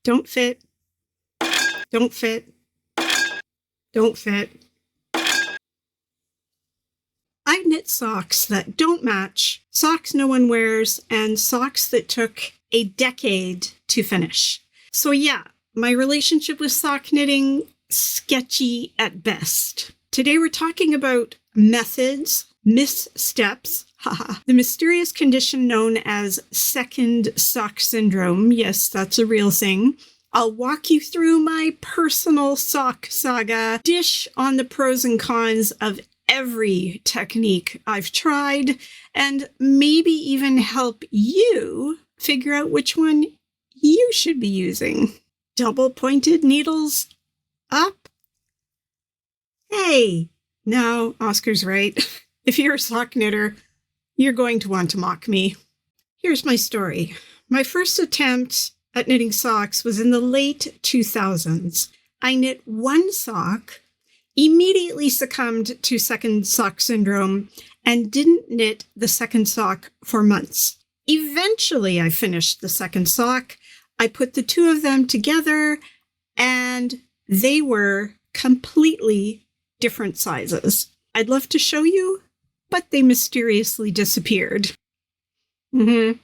don't fit, don't fit, don't fit. I knit socks that don't match, socks no one wears, and socks that took a decade to finish. So yeah, my relationship with sock knitting, sketchy at best. Today we're talking about methods, missteps, the mysterious condition known as second sock syndrome. Yes, that's a real thing. I'll walk you through my personal sock saga, dish on the pros and cons of every technique I've tried, and maybe even help you figure out which one you should be using. Double pointed needles up? Hey, no, Oscar's right. If you're a sock knitter, you're going to want to mock me. Here's my story. My first attempt at knitting socks was in the late 2000s. I knit one sock, immediately succumbed to second sock syndrome, and didn't knit the second sock for months. Eventually, I finished the second sock. I put the two of them together, and they were completely different sizes. I'd love to show you, but they mysteriously disappeared. In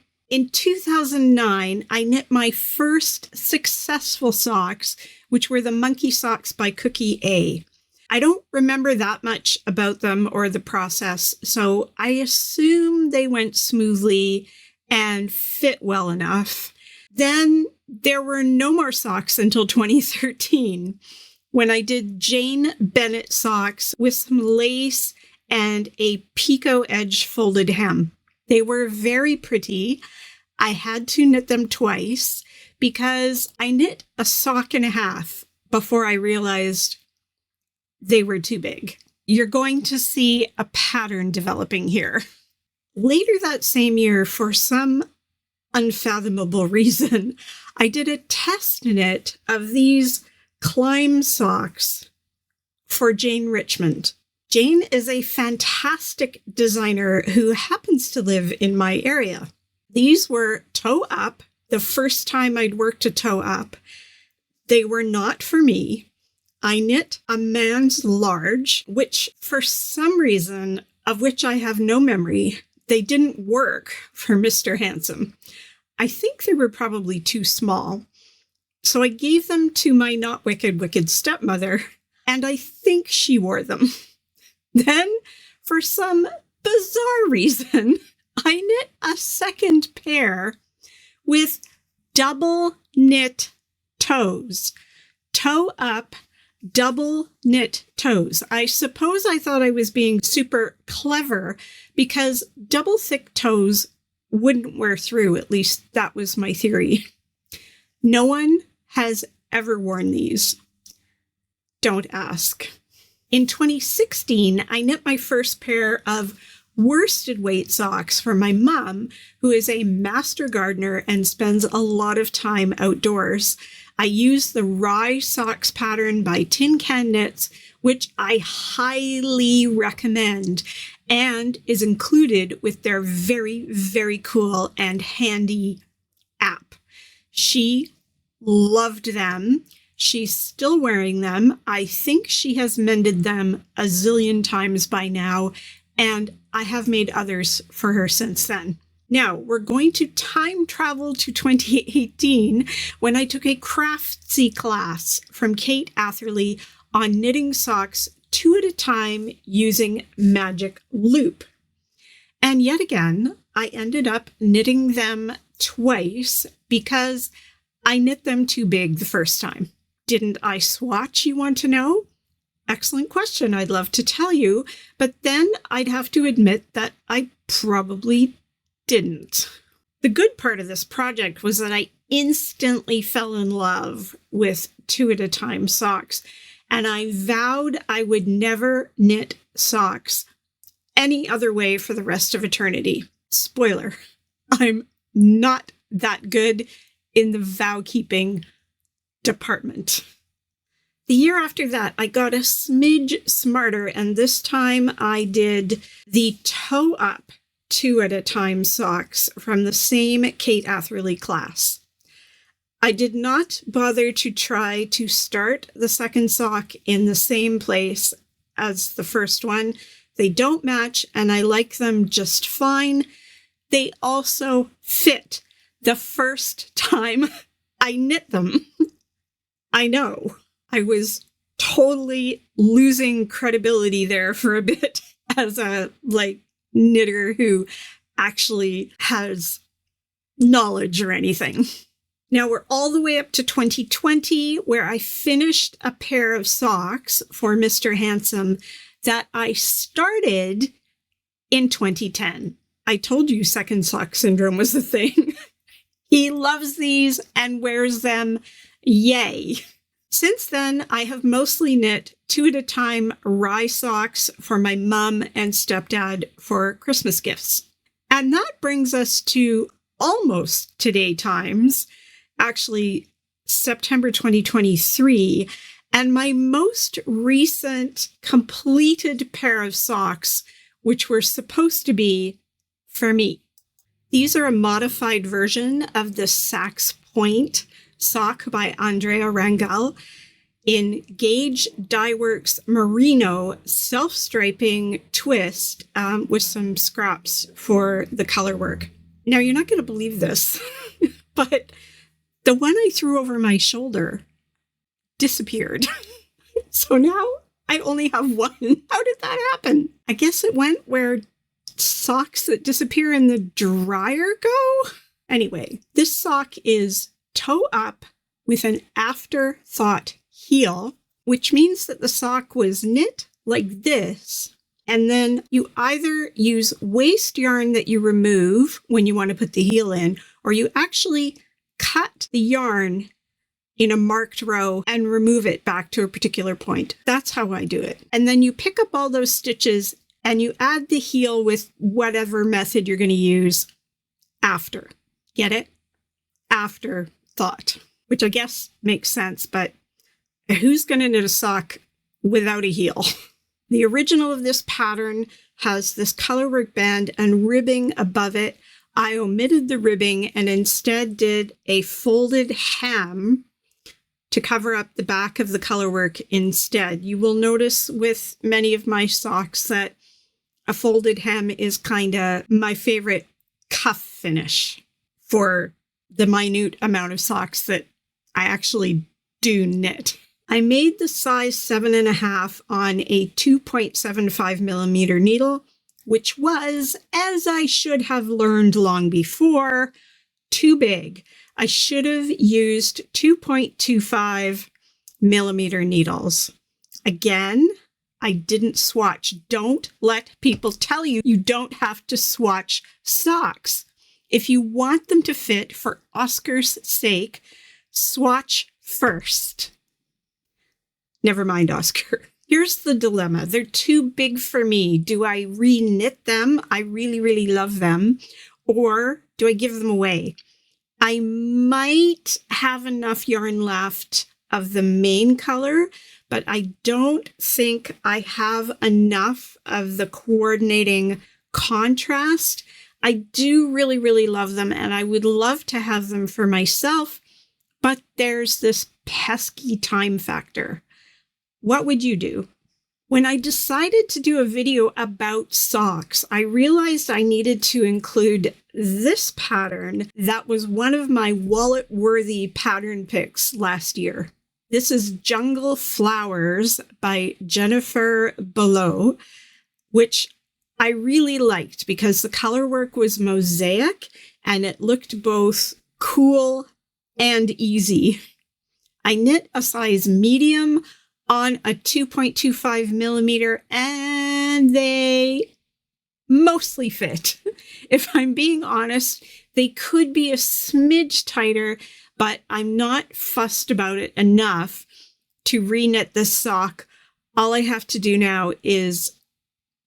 2009, I knit my first successful socks, which were the Monkey Socks by Cookie A. I don't remember that much about them or the process, so I assume they went smoothly and fit well enough. Then there were no more socks until 2013, when I did Jane Bennett socks with some lace and a picot edge folded hem. They were very pretty. I had to knit them twice because I knit a sock and a half before I realized they were too big. You're going to see a pattern developing here. Later that same year, for some unfathomable reason, I did a test knit of these climb socks for Jane Richmond. Jane is a fantastic designer who happens to live in my area. These were toe up, the first time I'd worked a toe up. They were not for me. I knit a man's large, which for some reason, of which I have no memory, they didn't work for Mr. Handsome. I think they were probably too small. So I gave them to my not wicked stepmother, and I think she wore them. Then, for some bizarre reason, I knit a second pair with double knit toes. Toe up, double knit toes. I suppose I thought I was being super clever because double thick toes wouldn't wear through. At least that was my theory. No one has ever worn these. Don't ask. In 2016, I knit my first pair of worsted weight socks for my mom, who is a master gardener and spends a lot of time outdoors. I use the Rye Socks pattern by Tin Can Knits, which I highly recommend and is included with their very, very cool and handy app. She loved them. She's still wearing them. I think she has mended them a zillion times by now, and I have made others for her since then. Now, we're going to time travel to 2018 when I took a craftsy class from Kate Atherley on knitting socks two at a time using magic loop. And yet again, I ended up knitting them twice because I knit them too big the first time. Didn't I swatch, you want to know? Excellent question, I'd love to tell you, but then I'd have to admit that I probably didn't. The good part of this project was that I instantly fell in love with two at a time socks, and I vowed I would never knit socks any other way for the rest of eternity. Spoiler, I'm not that good in the vow-keeping department. The year after that, I got a smidge smarter, and this time I did the toe-up two at a time socks from the same Kate Atherley class. I did not bother to try to start the second sock in the same place as the first one. They don't match, and I like them just fine. They also fit the first time I knit them. I know. I was totally losing credibility there for a bit as a knitter who actually has knowledge or anything. Now we're all the way up to 2020, where I finished a pair of socks for Mr. Handsome that I started in 2010. I told you second sock syndrome was a thing. He loves these and wears them. Yay. Since then, I have mostly knit 2 at a time rye socks for my mum and stepdad for Christmas gifts. And that brings us to almost today times, actually September 2023, and my most recent completed pair of socks, which were supposed to be for me. These are a modified version of the Sax Point sock by Andrea Rangel in Gauge Dyeworks Merino self-striping twist with some scraps for the color work. Now, you're not going to believe this, but the one I threw over my shoulder disappeared. So now I only have one. How did that happen? I guess it went where socks that disappear in the dryer go? Anyway, this sock is toe up with an afterthought heel, which means that the sock was knit like this, and then you either use waste yarn that you remove when you want to put the heel in, or you actually cut the yarn in a marked row and remove it back to a particular point. That's how I do it. And then you pick up all those stitches and you add the heel with whatever method you're going to use after. Get it? Afterthought, which I guess makes sense, but who's going to knit a sock without a heel? The original of this pattern has this colorwork band and ribbing above it. I omitted the ribbing and instead did a folded hem to cover up the back of the colorwork instead. You will notice with many of my socks that a folded hem is kind of my favorite cuff finish for the minute amount of socks that I actually do knit. I made the size 7.5 on a 2.75 millimeter needle, which was, as I should have learned long before, too big. I should have used 2.25 millimeter needles. Again, I didn't swatch. Don't let people tell you you don't have to swatch socks. If you want them to fit, for Oscar's sake, swatch first. Never mind, Oscar. Here's the dilemma. They're too big for me. Do I re-knit them? I really, really love them. Or do I give them away? I might have enough yarn left of the main color, but I don't think I have enough of the coordinating contrast. I do really, really love them, and I would love to have them for myself, but there's this pesky time factor. What would you do? When I decided to do a video about socks, I realized I needed to include this pattern that was one of my wallet-worthy pattern picks last year. This is Jungle Flowers by Jennifer Below, which I really liked because the color work was mosaic and it looked both cool and easy. I knit a size medium on a 2.25 millimeter and they mostly fit. If I'm being honest, they could be a smidge tighter, but I'm not fussed about it enough to re-knit this sock. All I have to do now is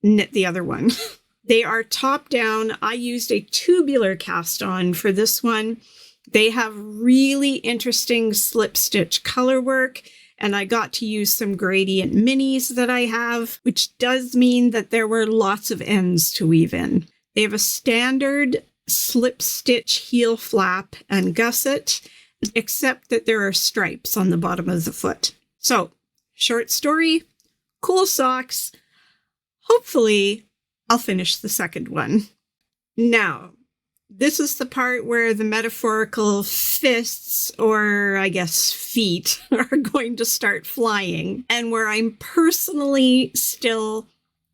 knit the other one. They are top down. I used a tubular cast on for this one. They have really interesting slip stitch color work, and I got to use some gradient minis that I have, which does mean that there were lots of ends to weave in. They have a standard slip stitch heel flap and gusset, except that there are stripes on the bottom of the foot. So, short story, cool socks. Hopefully, I'll finish the second one. Now, this is the part where the metaphorical fists, or I guess feet, are going to start flying, and where I'm personally still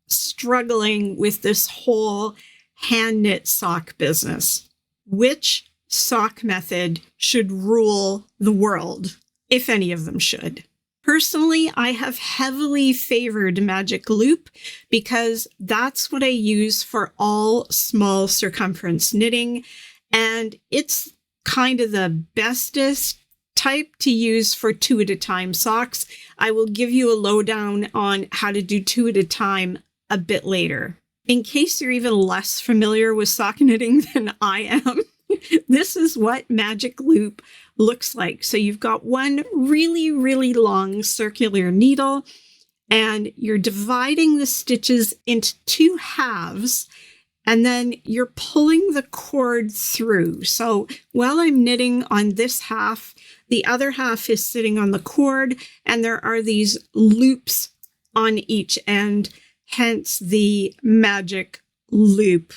struggling with this whole hand knit sock business. Which sock method should rule the world, if any of them should? Personally, I have heavily favored Magic Loop because that's what I use for all small circumference knitting, and it's kind of the bestest type to use for 2 at a time socks. I will give you a lowdown on how to do 2 at a time a bit later. In case you're even less familiar with sock knitting than I am, this is what Magic Loop looks like. So you've got one really, really long circular needle, and you're dividing the stitches into 2 halves, and then you're pulling the cord through. So while I'm knitting on this half, the other half is sitting on the cord, and there are these loops on each end, hence the Magic Loop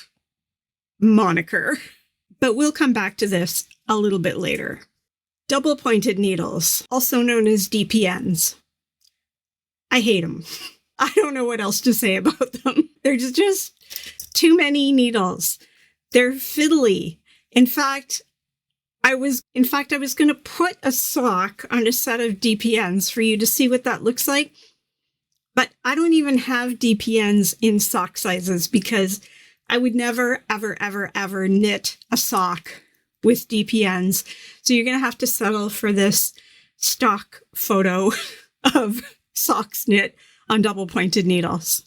moniker. But we'll come back to this a little bit later. Double pointed needles, also known as DPNs. I hate them. I don't know what else to say about them. There's just too many needles. They're fiddly. In fact, I was going to put a sock on a set of DPNs for you to see what that looks like. But I don't even have DPNs in sock sizes because I would never, ever, ever, ever knit a sock with DPNs. So you're going to have to settle for this stock photo of socks knit on double pointed needles.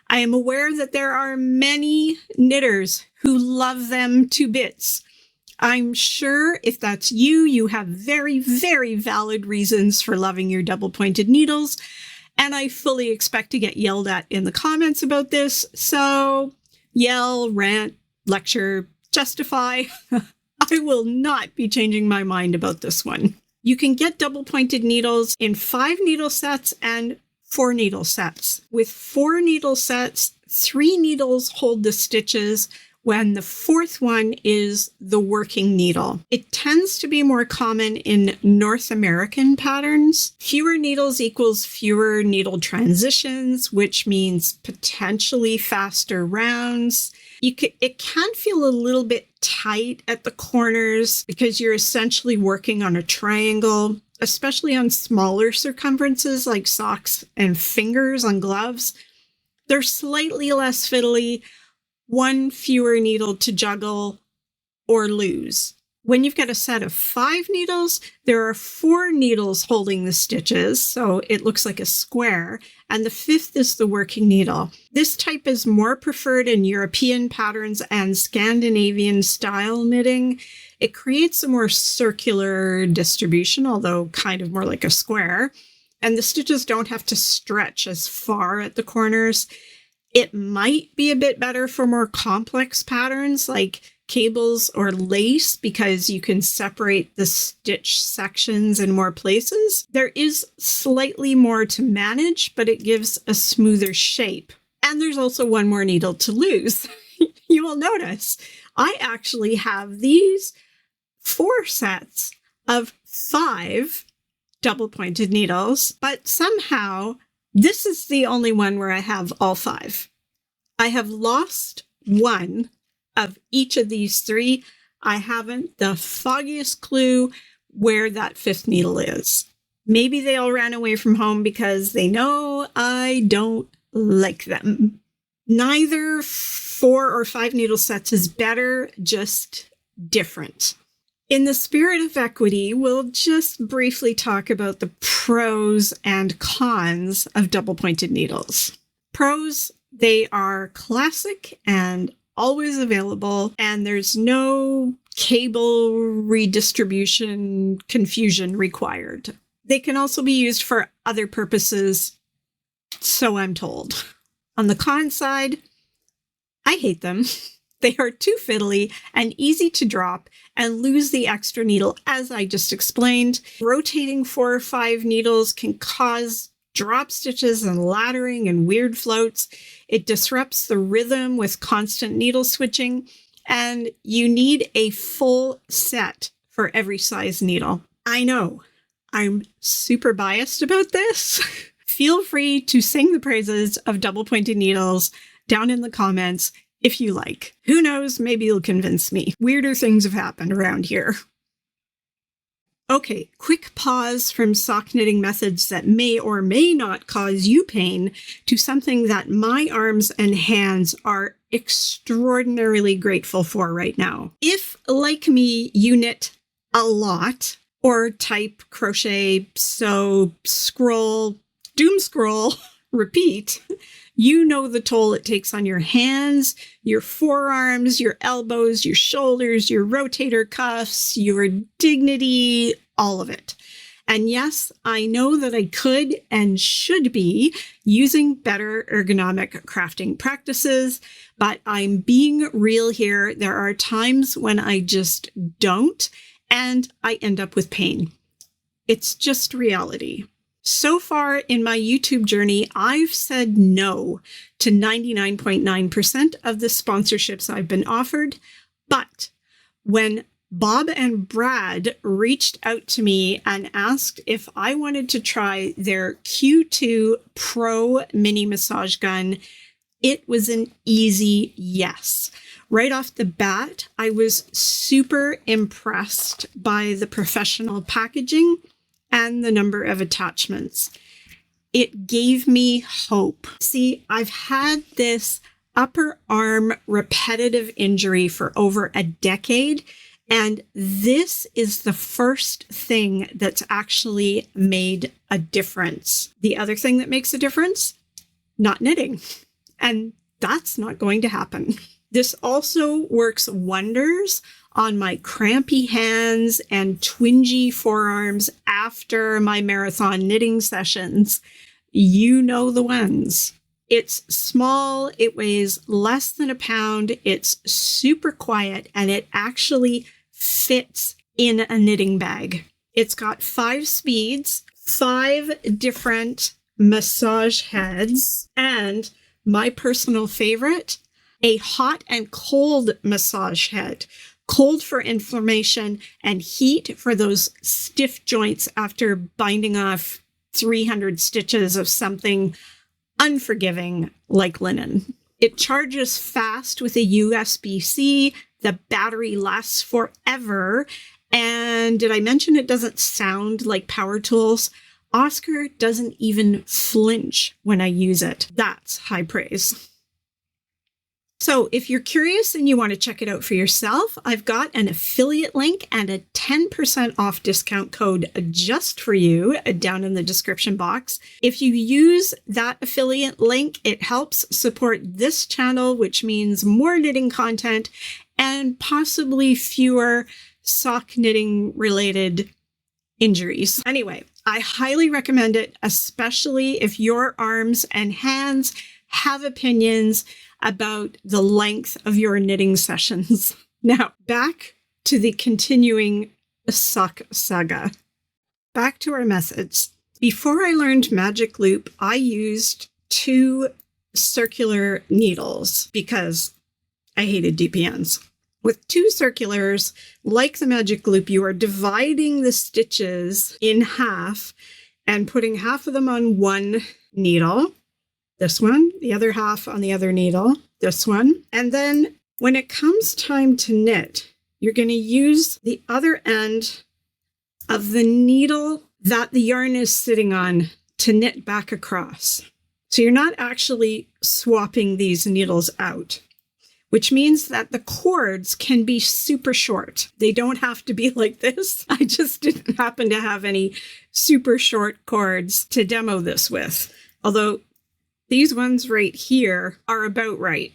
I am aware that there are many knitters who love them to bits. I'm sure if that's you, you have very, very valid reasons for loving your double pointed needles. And I fully expect to get yelled at in the comments about this. So yell, rant, lecture, justify. I will not be changing my mind about this one. You can get double pointed needles in 5 needle sets and 4 needle sets. With 4 needle sets, 3 needles hold the stitches when the 4th one is the working needle. It tends to be more common in North American patterns. Fewer needles equals fewer needle transitions, which means potentially faster rounds. It can feel a little bit tight at the corners because you're essentially working on a triangle, especially on smaller circumferences like socks and fingers on gloves. They're slightly less fiddly, 1 fewer needle to juggle or lose. When you've got a set of 5 needles, there are 4 needles holding the stitches, so it looks like a square, and the 5th is the working needle. This type is more preferred in European patterns and Scandinavian style knitting. It creates a more circular distribution, although kind of more like a square, and the stitches don't have to stretch as far at the corners. It might be a bit better for more complex patterns like cables or lace because you can separate the stitch sections in more places. There is slightly more to manage, but it gives a smoother shape. And there's also 1 more needle to lose. You will notice I actually have these 4 sets of 5 double pointed needles, but somehow this is the only one where I have all 5. I have lost 1 of each of these 3. I haven't the foggiest clue where that 5th needle is. Maybe they all ran away from home because they know I don't like them. Neither 4 or 5 needle sets is better, just different. In the spirit of equity, we'll just briefly talk about the pros and cons of double pointed needles. Pros, they are classic and always available, and there's no cable redistribution confusion required. They can also be used for other purposes, so I'm told. On the con side, I hate them. They are too fiddly and easy to drop and lose the extra needle, as I just explained. Rotating 4 or 5 needles can cause drop stitches and laddering and weird floats. It disrupts the rhythm with constant needle switching, and you need a full set for every size needle. I know, I'm super biased about this. Feel free to sing the praises of double-pointed needles down in the comments if you like. Who knows, maybe you'll convince me. Weirder things have happened around here. Okay, quick pause from sock knitting methods that may or may not cause you pain to something that my arms and hands are extraordinarily grateful for right now. If, like me, you knit a lot, or type, crochet, sew, scroll, doom scroll, repeat, you know the toll it takes on your hands, your forearms, your elbows, your shoulders, your rotator cuffs, your dignity, all of it. And yes, I know that I could and should be using better ergonomic crafting practices, but I'm being real here. There are times when I just don't, and I end up with pain. It's just reality. So far in my YouTube journey, I've said no to 99.9% of the sponsorships I've been offered. But when Bob and Brad reached out to me and asked if I wanted to try their Q2 Pro mini massage gun, it was an easy yes. Right off the bat, I was super impressed by the professional packaging and the number of attachments. It gave me hope. See, I've had this upper arm repetitive injury for over a decade, and this is the first thing that's actually made a difference. The other thing that makes a difference? Not knitting. And that's not going to happen. This also works wonders on my crampy hands and twingy forearms after my marathon knitting sessions. You know the ones. It's small, it weighs less than a pound, it's super quiet, and it actually fits in a knitting bag. It's got 5 speeds, 5 different massage heads, and my personal favorite, a hot and cold massage head. Cold for inflammation and heat for those stiff joints after binding off 300 stitches of something unforgiving like linen. It charges fast with a USB-C. The battery lasts forever. And did I mention it doesn't sound like power tools? Oscar doesn't even flinch when I use it. That's high praise. So if you're curious and you want to check it out for yourself, I've got an affiliate link and a 10% off discount code just for you down in the description box. If you use that affiliate link, it helps support this channel, which means more knitting content and possibly fewer sock knitting related injuries. Anyway, I highly recommend it, especially if your arms and hands have opinions about the length of your knitting sessions. Now, back to the continuing sock saga. Back to our methods. Before I learned Magic Loop, I used 2 circular needles because I hated DPNs. With 2 circulars, like the Magic Loop, you are dividing the stitches in half and putting half of them on one needle, this one, the other half on the other needle, this one. And then when it comes time to knit, you're going to use the other end of the needle that the yarn is sitting on to knit back across. So you're not actually swapping these needles out, which means that the cords can be super short. They don't have to be like this. I just didn't happen to have any super short cords to demo this with, although these ones right here are about right.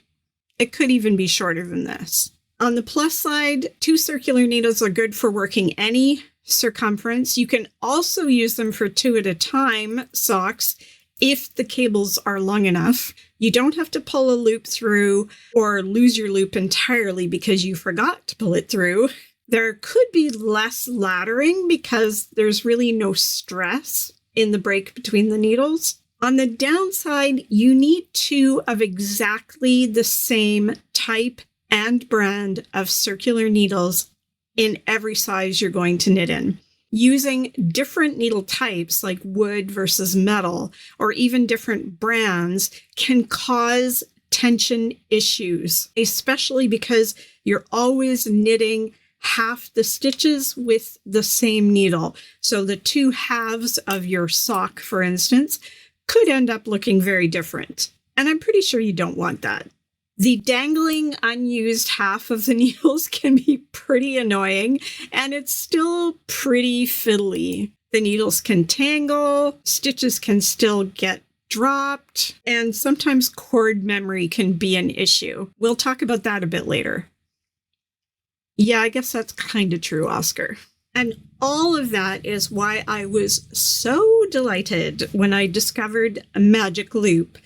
It could even be shorter than this. On the plus side, 2 circular needles are good for working any circumference. You can also use them for 2 at a time socks if the cables are long enough. You don't have to pull a loop through or lose your loop entirely because you forgot to pull it through. There could be less laddering because there's really no stress in the break between the needles. On the downside, you need 2 of exactly the same type and brand of circular needles in every size you're going to knit in. Using different needle types like wood versus metal, or even different brands, can cause tension issues, especially because you're always knitting half the stitches with the same needle. So the 2 halves of your sock, for instance, could end up looking very different. And I'm pretty sure you don't want that. The dangling unused half of the needles can be pretty annoying, and it's still pretty fiddly. The needles can tangle, stitches can still get dropped, and sometimes cord memory can be an issue. We'll talk about that a bit later. Yeah, I guess that's kind of true, Oscar. And all of that is why I was so delighted when I discovered a magic loop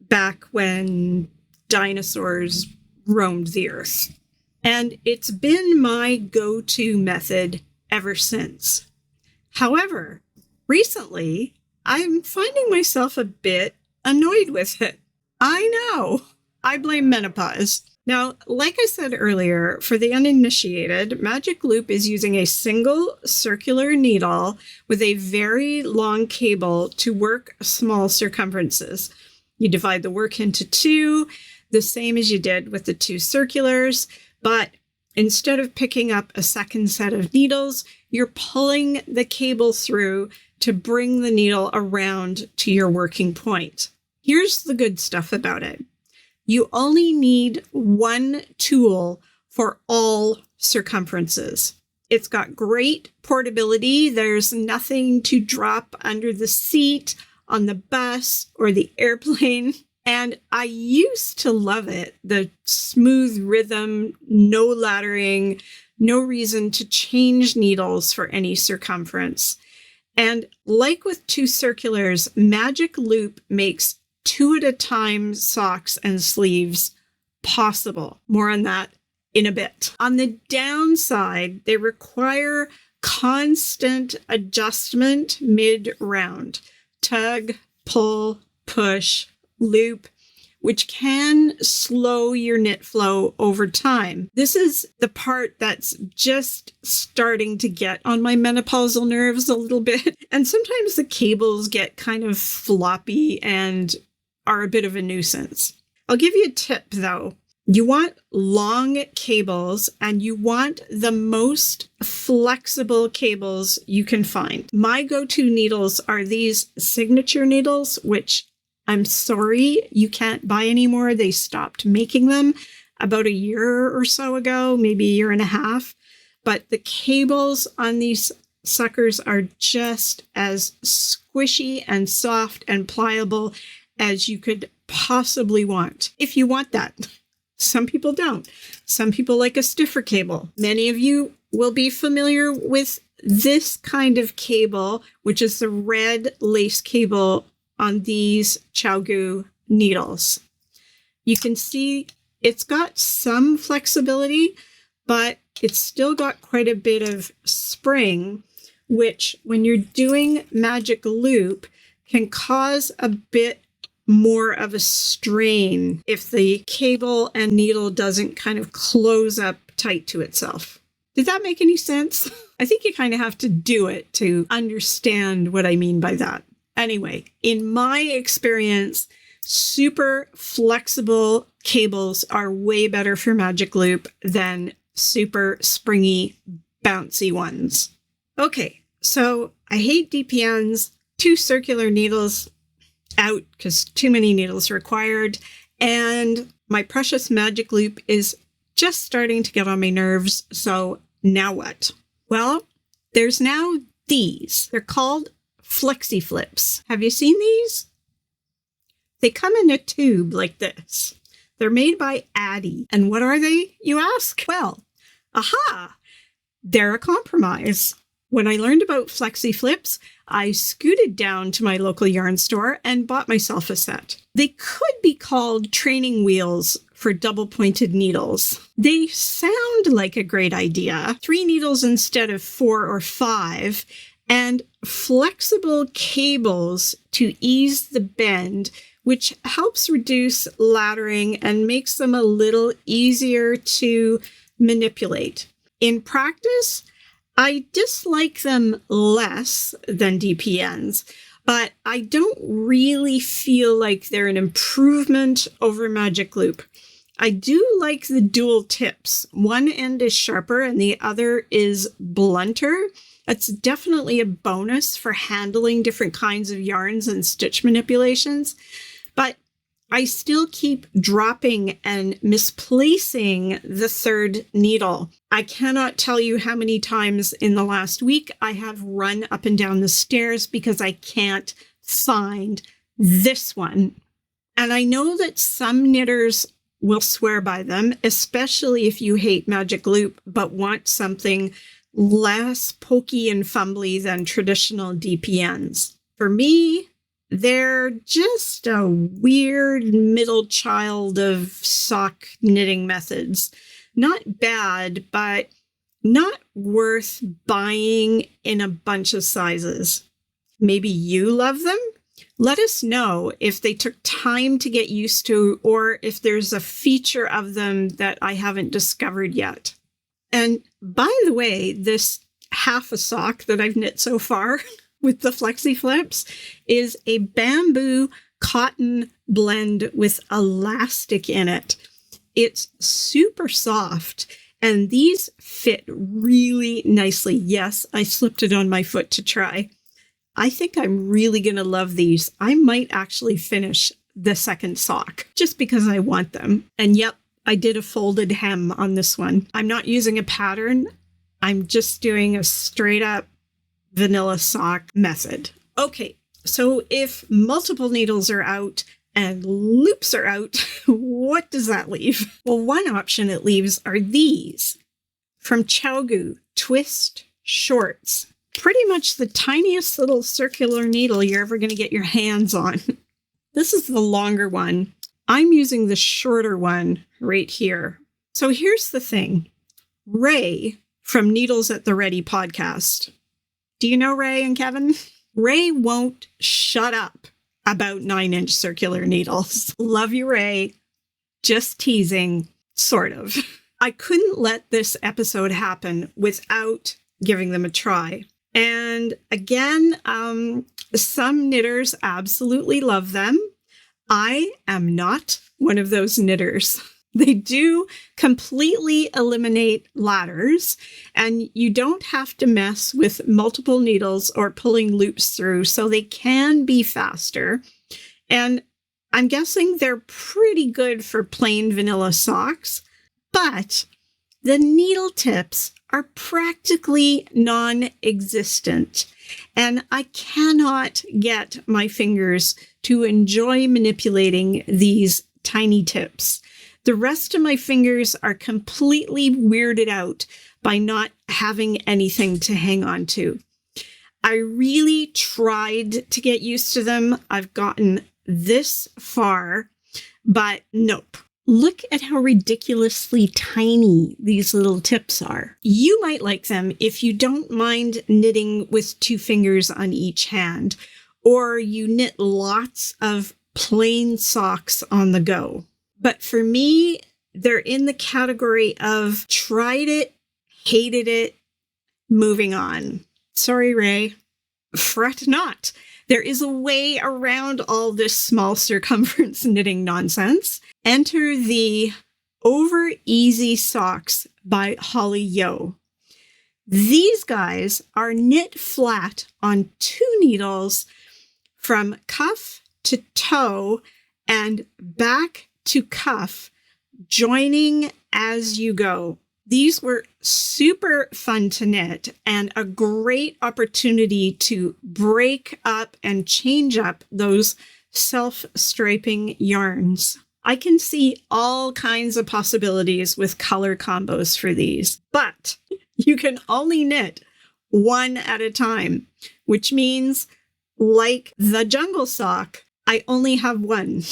back when dinosaurs roamed the earth. And it's been my go-to method ever since. However, recently, I'm finding myself a bit annoyed with it. I know, I blame menopause. Now, like I said earlier, for the uninitiated, Magic Loop is using a single circular needle with a very long cable to work small circumferences. You divide the work into 2, the same as you did with the 2 circulars, but instead of picking up a second set of needles, you're pulling the cable through to bring the needle around to your working point. Here's the good stuff about it. You only need 1 tool for all circumferences. It's got great portability. There's nothing to drop under the seat, on the bus, or the airplane. And I used to love it. The smooth rhythm, no laddering, no reason to change needles for any circumference. And like with 2 circulars, Magic Loop makes 2 at a time socks and sleeves possible. More on that in a bit. On the downside, they require constant adjustment mid-round. Tug, pull, push, loop, which can slow your knit flow over time. This is the part that's just starting to get on my menopausal nerves a little bit. And sometimes the cables get kind of floppy and are a bit of a nuisance. I'll give you a tip though. You want long cables and you want the most flexible cables you can find. My go-to needles are these signature needles, which I'm sorry you can't buy anymore. They stopped making them about a year or so ago, maybe a year and a half. But the cables on these suckers are just as squishy and soft and pliable as you could possibly want, if you want that. Some people don't. Some people like a stiffer cable. Many of you will be familiar with this kind of cable, which is the red lace cable on these ChiaoGoo needles. You can see it's got some flexibility, but it's still got quite a bit of spring, which when you're doing Magic Loop can cause a bit more of a strain if the cable and needle doesn't kind of close up tight to itself. Did that make any sense? I think you kind of have to do it to understand what I mean by that. Anyway, in my experience, super flexible cables are way better for Magic Loop than super springy, bouncy ones. Okay, so I hate DPNs, 2 circular needles out because too many needles required, and my precious Magic Loop is just starting to get on my nerves, so now what? Well, there's now these. They're called Flexi Flips. Have you seen these? They come in a tube like this. They're made by Addy. And what are they, you ask? Well, aha! They're a compromise. When I learned about Flexi Flips, I scooted down to my local yarn store and bought myself a set. They could be called training wheels for double-pointed needles. They sound like a great idea. 3 needles instead of 4 or 5, and flexible cables to ease the bend, which helps reduce laddering and makes them a little easier to manipulate. In practice, I dislike them less than DPNs, but I don't really feel like they're an improvement over Magic Loop. I do like the dual tips. One end is sharper and the other is blunter. That's definitely a bonus for handling different kinds of yarns and stitch manipulations, but I still keep dropping and misplacing the third needle. I cannot tell you how many times in the last week I have run up and down the stairs because I can't find this one. And I know that some knitters will swear by them, especially if you hate Magic Loop but want something less pokey and fumbly than traditional DPNs. For me, they're just a weird middle child of sock knitting methods. Not bad, but not worth buying in a bunch of sizes. Maybe you love them? Let us know if they took time to get used to, or if there's a feature of them that I haven't discovered yet. And by the way, this half a sock that I've knit so far with the Flexi Flips is a bamboo cotton blend with elastic in it. It's super soft, and these fit really nicely. Yes, I slipped it on my foot to try. I think I'm really going to love these. I might actually finish the second sock just because I want them. And yep, I did a folded hem on this one. I'm not using a pattern. I'm just doing a straight up vanilla sock method. Okay, so if multiple needles are out and loops are out, what does that leave? Well, one option it leaves are these from Chowgu Twist Shorts. Pretty much the tiniest little circular needle you're ever going to get your hands on. This is the longer one. I'm using the shorter one right here. So here's the thing. Ray from Needles at the Ready podcast. Do you know Ray and Kevin? Ray won't shut up about 9-inch circular needles. Love you, Ray. Just teasing, sort of. I couldn't let this episode happen without giving them a try. And again, some knitters absolutely love them. I am not one of those knitters. They do completely eliminate ladders, and you don't have to mess with multiple needles or pulling loops through, so they can be faster. And I'm guessing they're pretty good for plain vanilla socks, but the needle tips are practically non-existent, and I cannot get my fingers to enjoy manipulating these tiny tips. The rest of my fingers are completely weirded out by not having anything to hang on to. I really tried to get used to them. I've gotten this far, but nope. Look at how ridiculously tiny these little tips are. You might like them if you don't mind knitting with 2 fingers on each hand, or you knit lots of plain socks on the go. But for me, they're in the category of tried it, hated it, moving on. Sorry, Ray. Fret not. There is a way around all this small circumference knitting nonsense. Enter the Over Easy Socks by Holly Yo. These guys are knit flat on 2 needles from cuff to toe and back to cuff, joining as you go. These were super fun to knit and a great opportunity to break up and change up those self-striping yarns. I can see all kinds of possibilities with color combos for these, but you can only knit one at a time, which means, like the jungle sock, I only have one.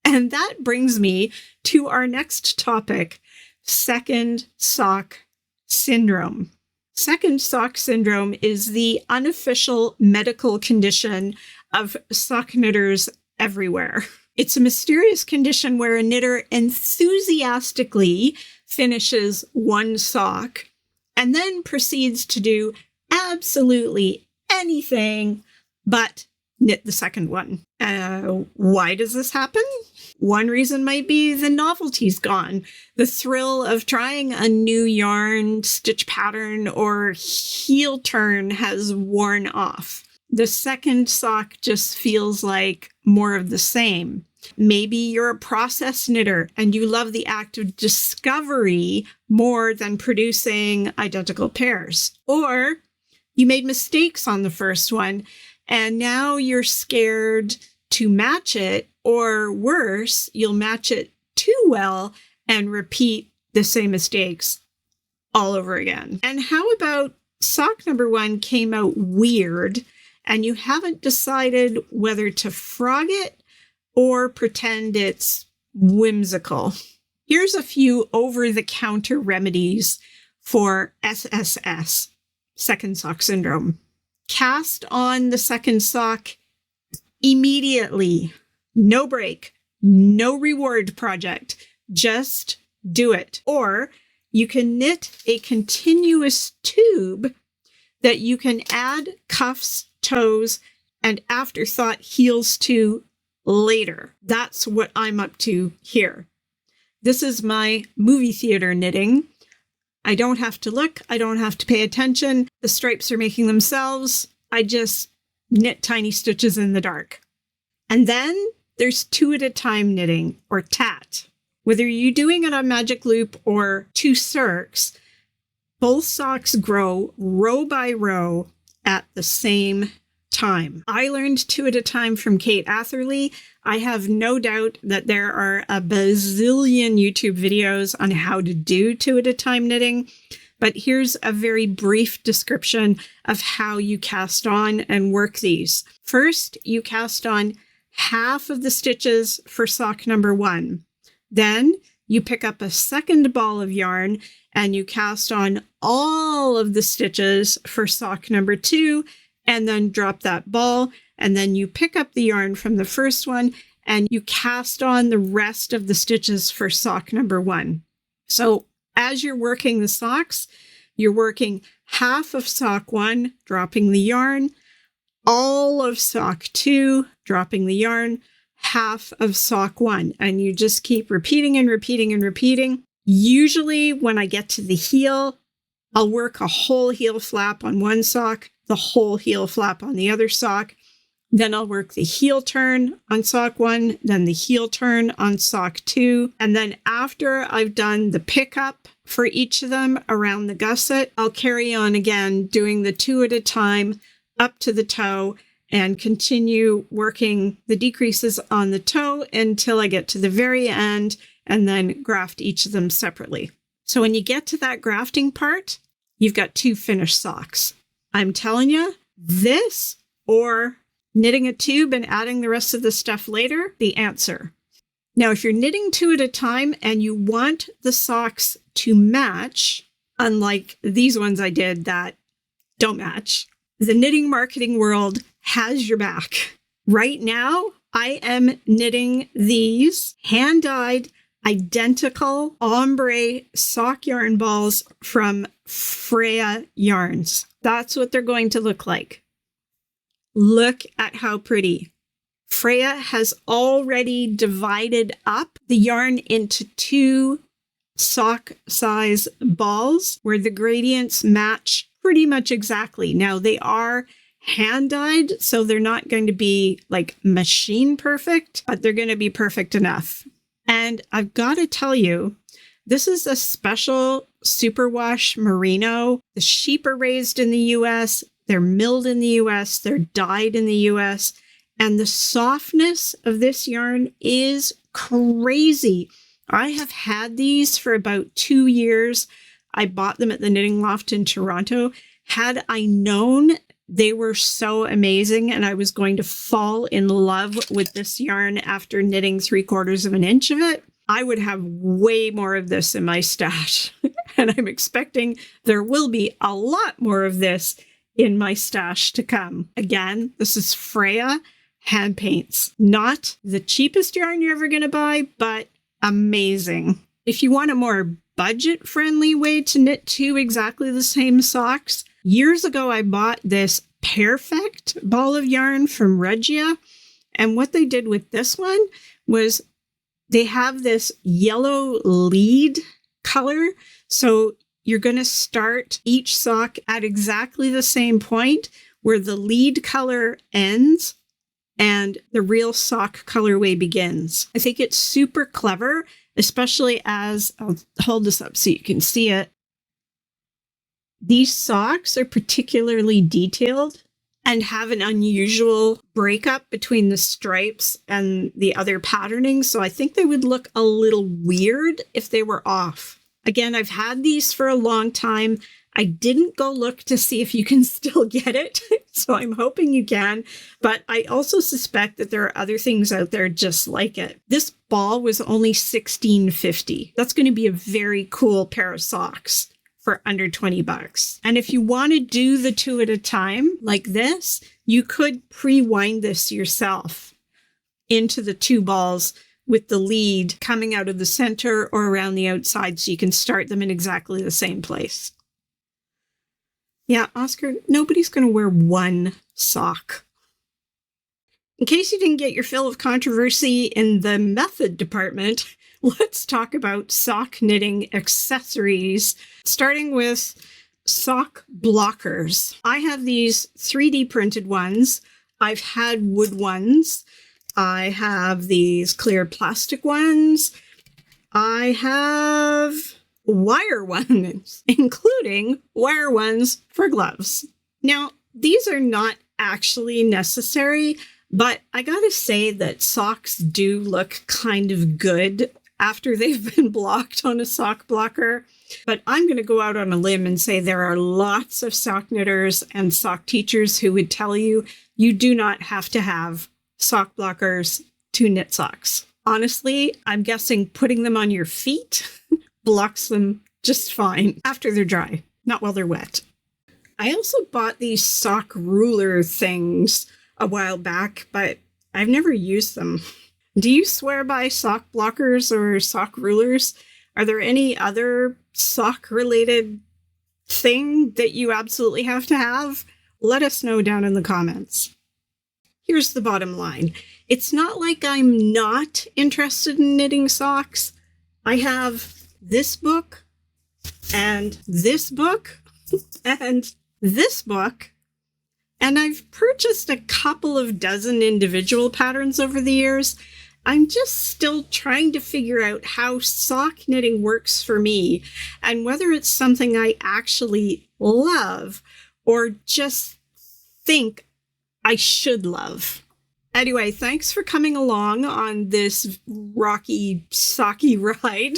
And that brings me to our next topic, second sock syndrome. Second sock syndrome is the unofficial medical condition of sock knitters everywhere. It's a mysterious condition where a knitter enthusiastically finishes one sock and then proceeds to do absolutely anything but knit the second one. Why does this happen? One reason might be the novelty's gone. The thrill of trying a new yarn, stitch pattern, or heel turn has worn off. The second sock just feels like more of the same. Maybe you're a process knitter and you love the act of discovery more than producing identical pairs. Or you made mistakes on the first one and now you're scared to match it, or worse, you'll match it too well and repeat the same mistakes all over again. And how about sock number one came out weird and you haven't decided whether to frog it or pretend it's whimsical? Here's a few over-the-counter remedies for SSS, second sock syndrome. Cast on the second sock immediately. No break, no reward project. Just do it. Or you can knit a continuous tube that you can add cuffs, toes, and afterthought heels to later. That's what I'm up to here. This is my movie theater knitting. I don't have to look. I don't have to pay attention. The stripes are making themselves. I just knit tiny stitches in the dark. And then there's two at a time knitting, or TAAT. Whether you're doing it on magic loop or two circs, both socks grow row by row at the same time. I learned two at a time from Kate Atherley. I have no doubt that there are a bazillion YouTube videos on how to do two at a time knitting, but here's a very brief description of how you cast on and work these. First, you cast on half of the stitches for sock number one. Then you pick up a second ball of yarn and you cast on all of the stitches for sock number two, and then drop that ball. And then you pick up the yarn from the first one and you cast on the rest of the stitches for sock number one. So as you're working the socks, you're working half of sock one, dropping the yarn, all of sock two, dropping the yarn, half of sock one. And you just keep repeating and repeating and repeating. Usually when I get to the heel, I'll work a whole heel flap on one sock, the whole heel flap on the other sock. Then I'll work the heel turn on sock one, then the heel turn on sock two. And then after I've done the pickup for each of them around the gusset, I'll carry on again doing the two at a time up to the toe and continue working the decreases on the toe until I get to the very end and then graft each of them separately. So when you get to that grafting part, you've got two finished socks. I'm telling you, this or knitting a tube and adding the rest of the stuff later, the answer. Now, if you're knitting two at a time and you want the socks to match, unlike these ones I did that don't match, the knitting marketing world has your back. Right now, I am knitting these hand-dyed, identical ombre sock yarn balls from Freya Yarns. That's what they're going to look like. Look at how pretty. Freya has already divided up the yarn into two sock size balls where the gradients match pretty much exactly. Now they are hand dyed, so they're not going to be like machine perfect, but they're going to be perfect enough. And I've got to tell you, this is a special superwash merino. The sheep are raised in the US, they're milled in the US, they're dyed in the US, and the softness of this yarn is crazy. I have had these for about 2 years. I bought them at the Knitting Loft in Toronto, Had I known they were so amazing and I was going to fall in love with this yarn after knitting 3/4 of an inch of it, I would have way more of this in my stash. And I'm expecting there will be a lot more of this in my stash to come. Again, this is Freya hand paints. Not the cheapest yarn you're ever going to buy, but amazing. If you want a more budget-friendly way to knit 2 exactly the same socks, years ago I bought this Perfect ball of yarn from Regia. And what they did with this one was they have this yellow lead color. So you're going to start each sock at exactly the same point where the lead color ends and the real sock colorway begins. I think it's super clever, especially as, I'll hold this up so you can see it. These socks are particularly detailed and have an unusual breakup between the stripes and the other patterning. So I think they would look a little weird if they were off. Again, I've had these for a long time. I didn't go look to see if you can still get it, so I'm hoping you can, but I also suspect that there are other things out there just like it. This ball was only $16.50. That's going to be a very cool pair of socks for under $20. And if you want to do the 2 at a time like this, you could pre-wind this yourself into the 2 balls with the lead coming out of the center or around the outside so you can start them in exactly the same place. Yeah, Oscar, nobody's going to wear one sock. In case you didn't get your fill of controversy in the method department, let's talk about sock knitting accessories, starting with sock blockers. I have these 3D printed ones. I've had wood ones. I have these clear plastic ones. I have wire ones, including wire ones for gloves. Now, these are not actually necessary, but I gotta say that socks do look kind of good after they've been blocked on a sock blocker. But I'm going to go out on a limb and say there are lots of sock knitters and sock teachers who would tell you you do not have to have sock blockers to knit socks. Honestly, I'm guessing putting them on your feet blocks them just fine after they're dry, not while they're wet. I also bought these sock ruler things a while back, but I've never used them. Do you swear by sock blockers or sock rulers? Are there any other sock-related thing that you absolutely have to have? Let us know down in the comments. Here's the bottom line. It's not like I'm not interested in knitting socks. I have this book and this book and this book, and I've purchased a couple of dozen individual patterns over the years. I'm just still trying to figure out how sock knitting works for me and whether it's something I actually love or just think I should love. Anyway, thanks for coming along on this rocky, socky ride.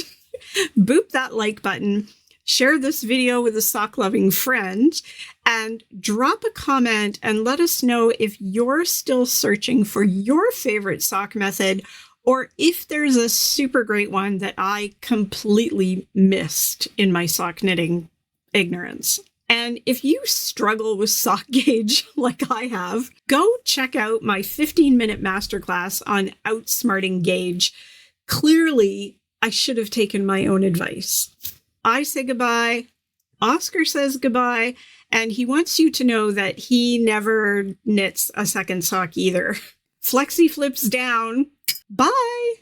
Boop that like button, share this video with a sock-loving friend, and drop a comment and let us know if you're still searching for your favorite sock method or if there's a super great one that I completely missed in my sock knitting ignorance. And if you struggle with sock gauge like I have, go check out my 15-minute masterclass on outsmarting gauge. Clearly, I should have taken my own advice. I say goodbye, Oscar says goodbye, and he wants you to know that he never knits a second sock either. Flexi Flips down. Bye!